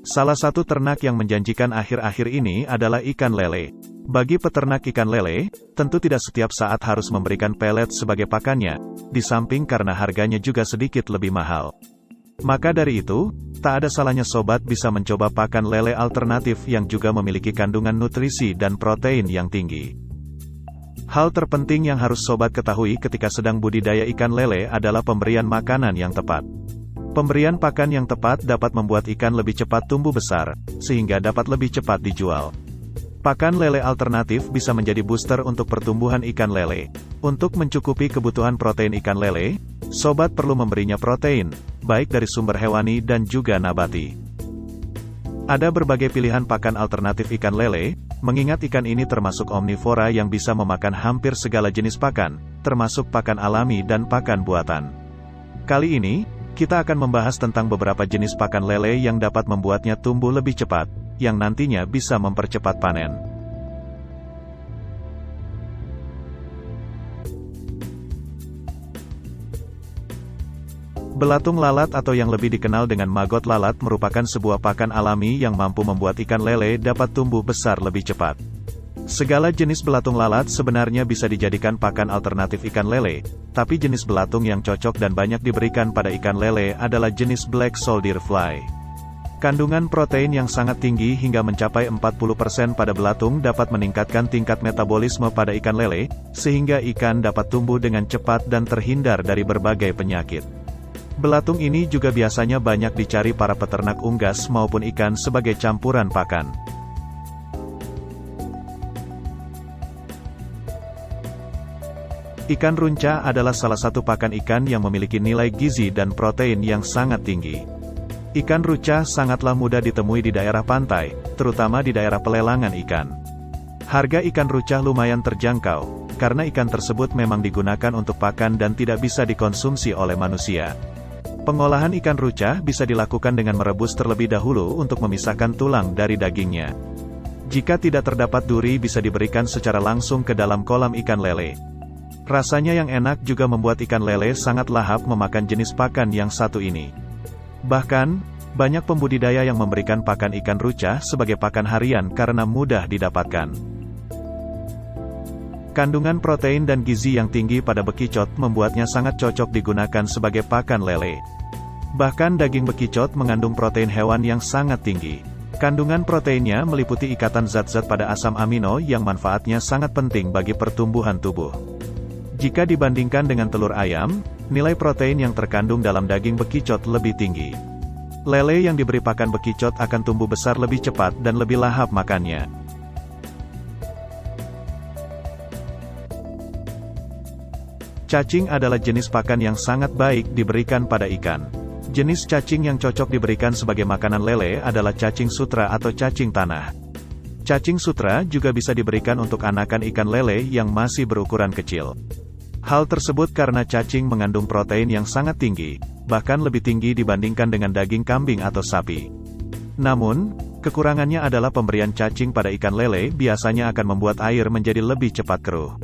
Salah satu ternak yang menjanjikan akhir-akhir ini adalah ikan lele. Bagi peternak ikan lele, tentu tidak setiap saat harus memberikan pelet sebagai pakannya, di samping karena harganya juga sedikit lebih mahal. Maka dari itu, tak ada salahnya sobat bisa mencoba pakan lele alternatif yang juga memiliki kandungan nutrisi dan protein yang tinggi. Hal terpenting yang harus sobat ketahui ketika sedang budidaya ikan lele adalah pemberian makanan yang tepat. Pemberian pakan yang tepat dapat membuat ikan lebih cepat tumbuh besar, sehingga dapat lebih cepat dijual. Pakan lele alternatif bisa menjadi booster untuk pertumbuhan ikan lele. Untuk mencukupi kebutuhan protein ikan lele, sobat perlu memberinya protein, baik dari sumber hewani dan juga nabati. Ada berbagai pilihan pakan alternatif ikan lele, mengingat ikan ini termasuk omnivora yang bisa memakan hampir segala jenis pakan, termasuk pakan alami dan pakan buatan. Kali ini, kita akan membahas tentang beberapa jenis pakan lele yang dapat membuatnya tumbuh lebih cepat, yang nantinya bisa mempercepat panen. Belatung lalat atau yang lebih dikenal dengan maggot lalat merupakan sebuah pakan alami yang mampu membuat ikan lele dapat tumbuh besar lebih cepat. Segala jenis belatung lalat sebenarnya bisa dijadikan pakan alternatif ikan lele, tapi jenis belatung yang cocok dan banyak diberikan pada ikan lele adalah jenis black soldier fly. Kandungan protein yang sangat tinggi hingga mencapai 40% pada belatung dapat meningkatkan tingkat metabolisme pada ikan lele, sehingga ikan dapat tumbuh dengan cepat dan terhindar dari berbagai penyakit. Belatung ini juga biasanya banyak dicari para peternak unggas maupun ikan sebagai campuran pakan. Ikan runca adalah salah satu pakan ikan yang memiliki nilai gizi dan protein yang sangat tinggi. Ikan ruca sangatlah mudah ditemui di daerah pantai, terutama di daerah pelelangan ikan. Harga ikan ruca lumayan terjangkau, karena ikan tersebut memang digunakan untuk pakan dan tidak bisa dikonsumsi oleh manusia. Pengolahan ikan ruca bisa dilakukan dengan merebus terlebih dahulu untuk memisahkan tulang dari dagingnya. Jika tidak terdapat duri bisa diberikan secara langsung ke dalam kolam ikan lele. Rasanya yang enak juga membuat ikan lele sangat lahap memakan jenis pakan yang satu ini. Bahkan, banyak pembudidaya yang memberikan pakan ikan ruca sebagai pakan harian karena mudah didapatkan. Kandungan protein dan gizi yang tinggi pada bekicot membuatnya sangat cocok digunakan sebagai pakan lele. Bahkan daging bekicot mengandung protein hewan yang sangat tinggi. Kandungan proteinnya meliputi ikatan zat-zat pada asam amino yang manfaatnya sangat penting bagi pertumbuhan tubuh. Jika dibandingkan dengan telur ayam, nilai protein yang terkandung dalam daging bekicot lebih tinggi. Lele yang diberi pakan bekicot akan tumbuh besar lebih cepat dan lebih lahap makannya. Cacing adalah jenis pakan yang sangat baik diberikan pada ikan. Jenis cacing yang cocok diberikan sebagai makanan lele adalah cacing sutra atau cacing tanah. Cacing sutra juga bisa diberikan untuk anakan ikan lele yang masih berukuran kecil. Hal tersebut karena cacing mengandung protein yang sangat tinggi, bahkan lebih tinggi dibandingkan dengan daging kambing atau sapi. Namun, kekurangannya adalah pemberian cacing pada ikan lele biasanya akan membuat air menjadi lebih cepat keruh.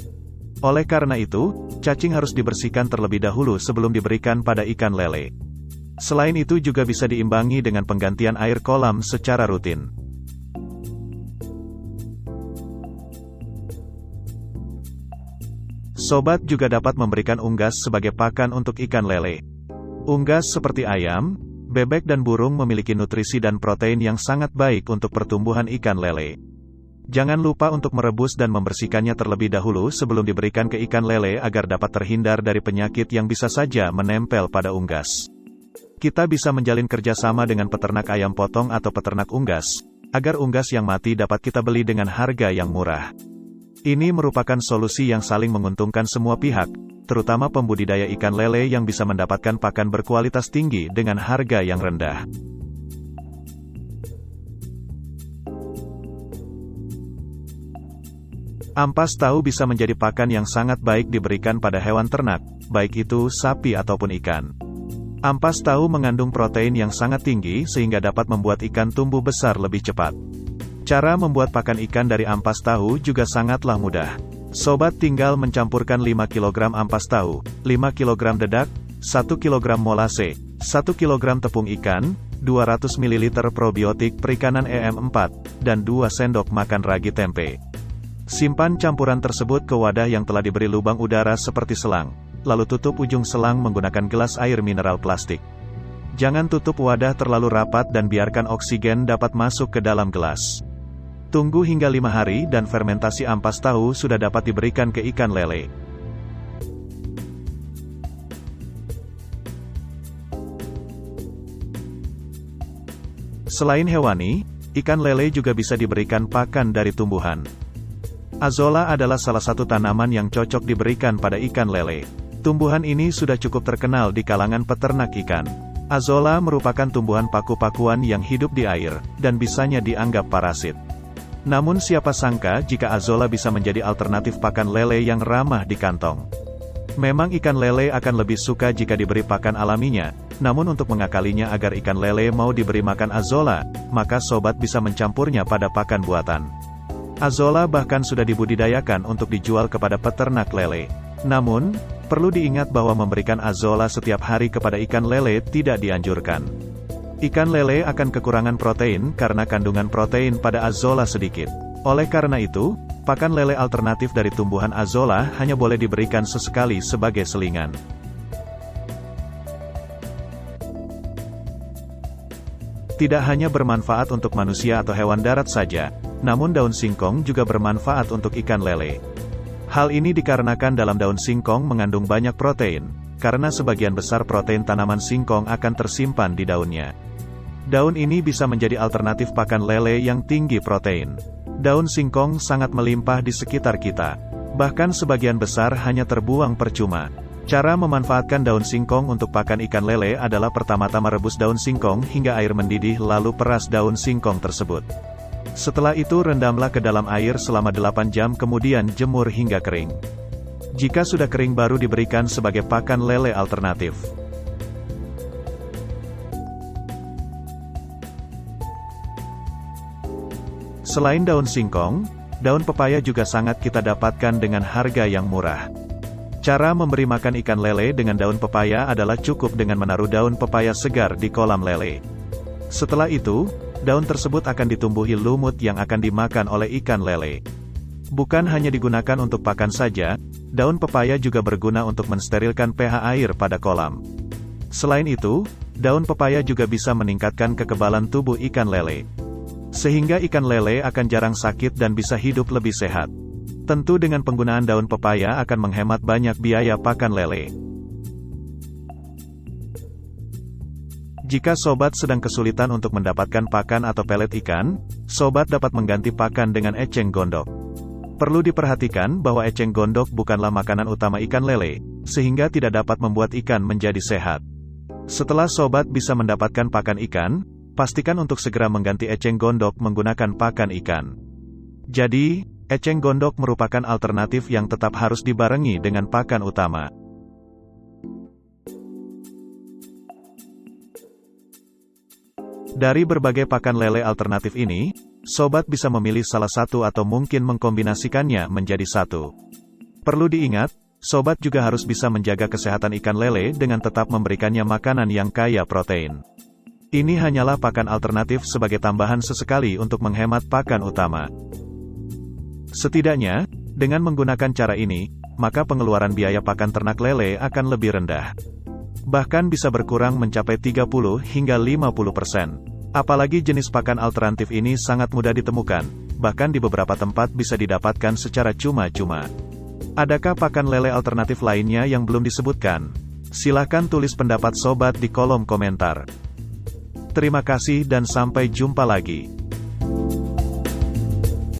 Oleh karena itu, cacing harus dibersihkan terlebih dahulu sebelum diberikan pada ikan lele. Selain itu juga bisa diimbangi dengan penggantian air kolam secara rutin. Sobat juga dapat memberikan unggas sebagai pakan untuk ikan lele. Unggas seperti ayam, bebek dan burung memiliki nutrisi dan protein yang sangat baik untuk pertumbuhan ikan lele. Jangan lupa untuk merebus dan membersihkannya terlebih dahulu sebelum diberikan ke ikan lele agar dapat terhindar dari penyakit yang bisa saja menempel pada unggas. Kita bisa menjalin kerjasama dengan peternak ayam potong atau peternak unggas, agar unggas yang mati dapat kita beli dengan harga yang murah. Ini merupakan solusi yang saling menguntungkan semua pihak, terutama pembudidaya ikan lele yang bisa mendapatkan pakan berkualitas tinggi dengan harga yang rendah. Ampas tahu bisa menjadi pakan yang sangat baik diberikan pada hewan ternak, baik itu sapi ataupun ikan. Ampas tahu mengandung protein yang sangat tinggi sehingga dapat membuat ikan tumbuh besar lebih cepat. Cara membuat pakan ikan dari ampas tahu juga sangatlah mudah. Sobat tinggal mencampurkan 5 kg ampas tahu, 5 kg dedak, 1 kg molase, 1 kg tepung ikan, 200 ml probiotik perikanan EM4, dan 2 sendok makan ragi tempe. Simpan campuran tersebut ke wadah yang telah diberi lubang udara seperti selang, lalu tutup ujung selang menggunakan gelas air mineral plastik. Jangan tutup wadah terlalu rapat dan biarkan oksigen dapat masuk ke dalam gelas. Tunggu hingga 5 hari dan fermentasi ampas tahu sudah dapat diberikan ke ikan lele. Selain hewani, ikan lele juga bisa diberikan pakan dari tumbuhan. Azolla adalah salah satu tanaman yang cocok diberikan pada ikan lele. Tumbuhan ini sudah cukup terkenal di kalangan peternak ikan. Azolla merupakan tumbuhan paku-pakuan yang hidup di air, dan bisanya dianggap parasit. Namun siapa sangka jika azolla bisa menjadi alternatif pakan lele yang ramah di kantong. Memang ikan lele akan lebih suka jika diberi pakan alaminya, namun untuk mengakalinya agar ikan lele mau diberi makan azolla, maka sobat bisa mencampurnya pada pakan buatan. Azolla bahkan sudah dibudidayakan untuk dijual kepada peternak lele. Namun, perlu diingat bahwa memberikan azolla setiap hari kepada ikan lele tidak dianjurkan. Ikan lele akan kekurangan protein karena kandungan protein pada azolla sedikit. Oleh karena itu, pakan lele alternatif dari tumbuhan azolla hanya boleh diberikan sesekali sebagai selingan. Tidak hanya bermanfaat untuk manusia atau hewan darat saja, namun daun singkong juga bermanfaat untuk ikan lele. Hal ini dikarenakan dalam daun singkong mengandung banyak protein, karena sebagian besar protein tanaman singkong akan tersimpan di daunnya. Daun ini bisa menjadi alternatif pakan lele yang tinggi protein. Daun singkong sangat melimpah di sekitar kita. Bahkan sebagian besar hanya terbuang percuma. Cara memanfaatkan daun singkong untuk pakan ikan lele adalah pertama-tama rebus daun singkong hingga air mendidih lalu peras daun singkong tersebut. Setelah itu rendamlah ke dalam air selama 8 jam kemudian jemur hingga kering. Jika sudah kering baru diberikan sebagai pakan lele alternatif. Selain daun singkong, daun pepaya juga sangat kita dapatkan dengan harga yang murah. Cara memberi makan ikan lele dengan daun pepaya adalah cukup dengan menaruh daun pepaya segar di kolam lele. Setelah itu, daun tersebut akan ditumbuhi lumut yang akan dimakan oleh ikan lele. Bukan hanya digunakan untuk pakan saja, daun pepaya juga berguna untuk mensterilkan pH air pada kolam. Selain itu, daun pepaya juga bisa meningkatkan kekebalan tubuh ikan lele. Sehingga ikan lele akan jarang sakit dan bisa hidup lebih sehat. Tentu dengan penggunaan daun pepaya akan menghemat banyak biaya pakan lele. Jika sobat sedang kesulitan untuk mendapatkan pakan atau pelet ikan, sobat dapat mengganti pakan dengan eceng gondok. Perlu diperhatikan bahwa eceng gondok bukanlah makanan utama ikan lele, sehingga tidak dapat membuat ikan menjadi sehat. Setelah sobat bisa mendapatkan pakan ikan, pastikan untuk segera mengganti eceng gondok menggunakan pakan ikan. Jadi, eceng gondok merupakan alternatif yang tetap harus dibarengi dengan pakan utama. Dari berbagai pakan lele alternatif ini, sobat bisa memilih salah satu atau mungkin mengkombinasikannya menjadi satu. Perlu diingat, sobat juga harus bisa menjaga kesehatan ikan lele dengan tetap memberikannya makanan yang kaya protein. Ini hanyalah pakan alternatif sebagai tambahan sesekali untuk menghemat pakan utama. Setidaknya, dengan menggunakan cara ini, maka pengeluaran biaya pakan ternak lele akan lebih rendah. Bahkan bisa berkurang mencapai 30 hingga 50%. Apalagi jenis pakan alternatif ini sangat mudah ditemukan, bahkan di beberapa tempat bisa didapatkan secara cuma-cuma. Adakah pakan lele alternatif lainnya yang belum disebutkan? Silahkan tulis pendapat sobat di kolom komentar. Terima kasih dan sampai jumpa lagi.